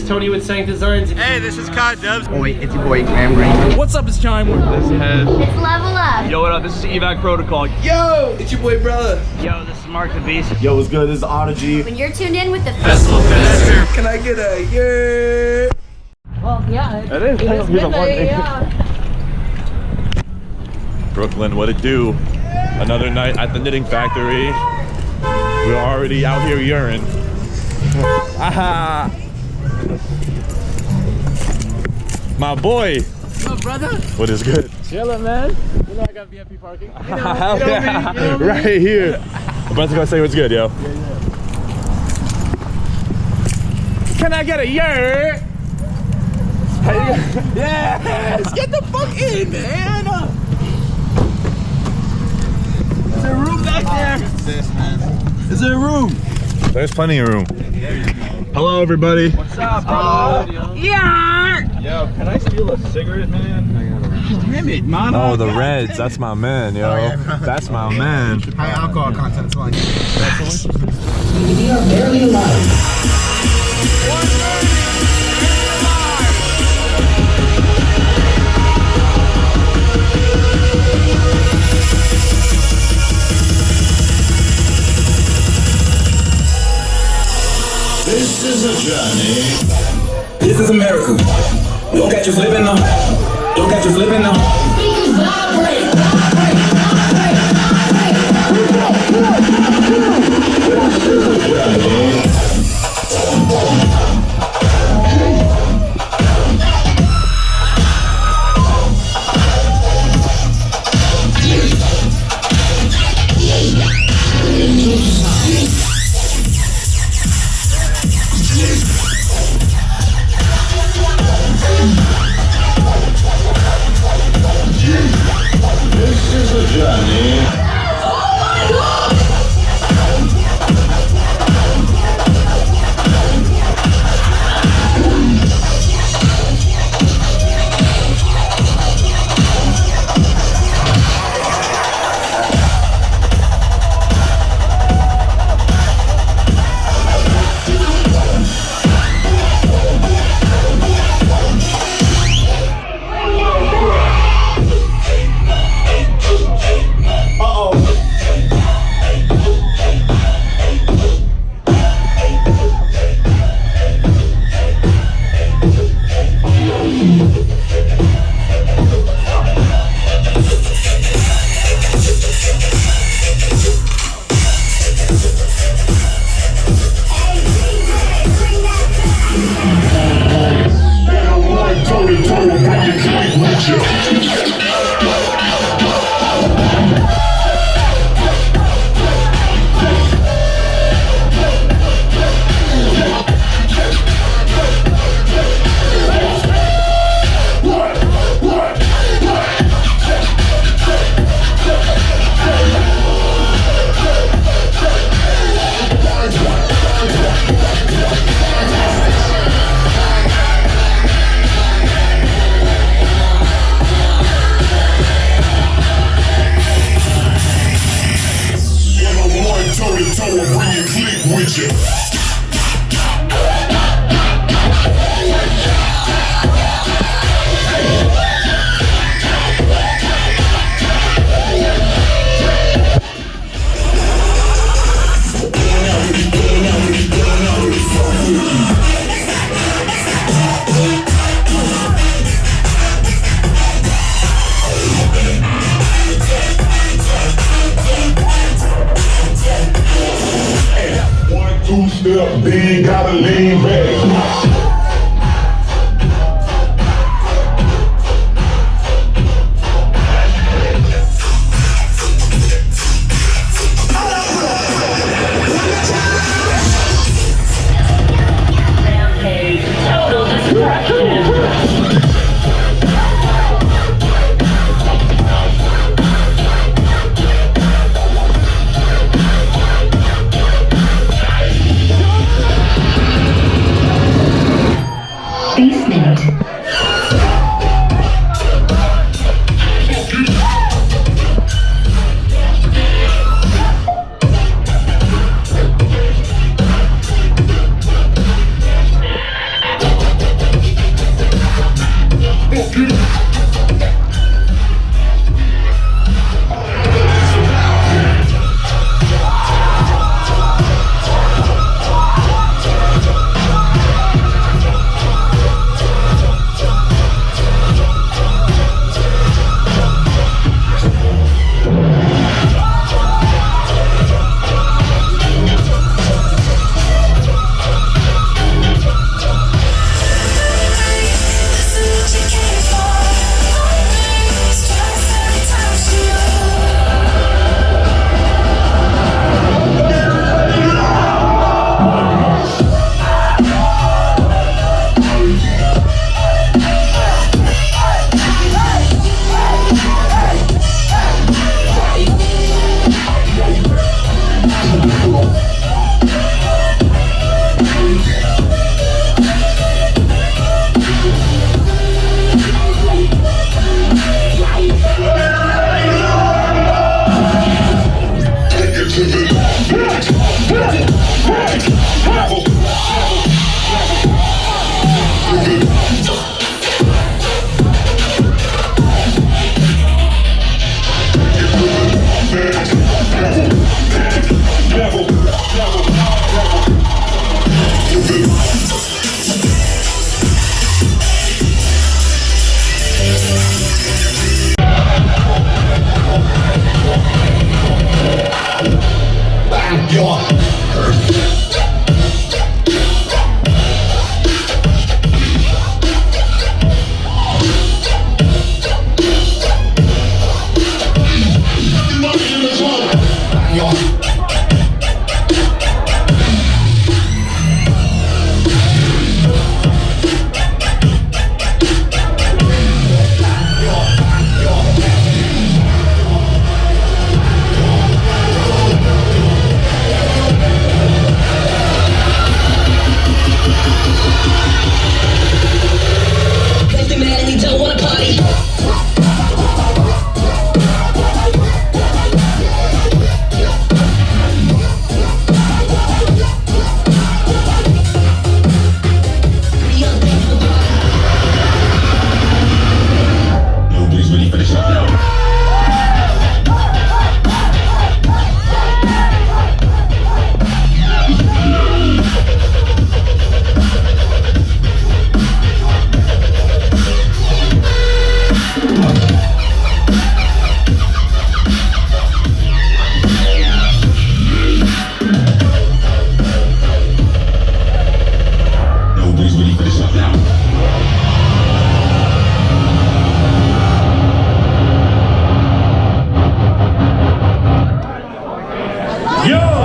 Tony with Sank Designs. Hey, this is Cod Dubs. Oi, it's your boy Graham Green. What's up, it's Chime. This is Head. It's Level Up. Yo, what up? This is Evac Protocol. Yo, it's your boy Brother. Yo, this is Mark the Beast. Yo, what's good? This is Odyssey. When you're tuned in with the Festival Finesser. Can I get a yeah? Well, yeah. It is. It's midnight, yeah. Brooklyn, what it do? Another night at the knitting factory. We're already out here urine. Aha! My boy. What's up, brother? What is good? Chillin', man. You know I got VIP parking. You know, Right here. I'm about to go say what's good, yo. Can I get a yurt? Yes! Get the fuck in, man! Is there room back there? Is there room? There's plenty of room. Hello, everybody. What's up, bro? Yeah. Yo, can I steal a cigarette, man? Damn it, man. Oh, the Reds. That's my man, yo. That's my man. High alcohol content. We are barely alive. This is a journey. This is America. Don't catch you slipping now. Don't catch you slipping now. Vibrate, This is a journey. Two-step, big, gotta lean back. Yo!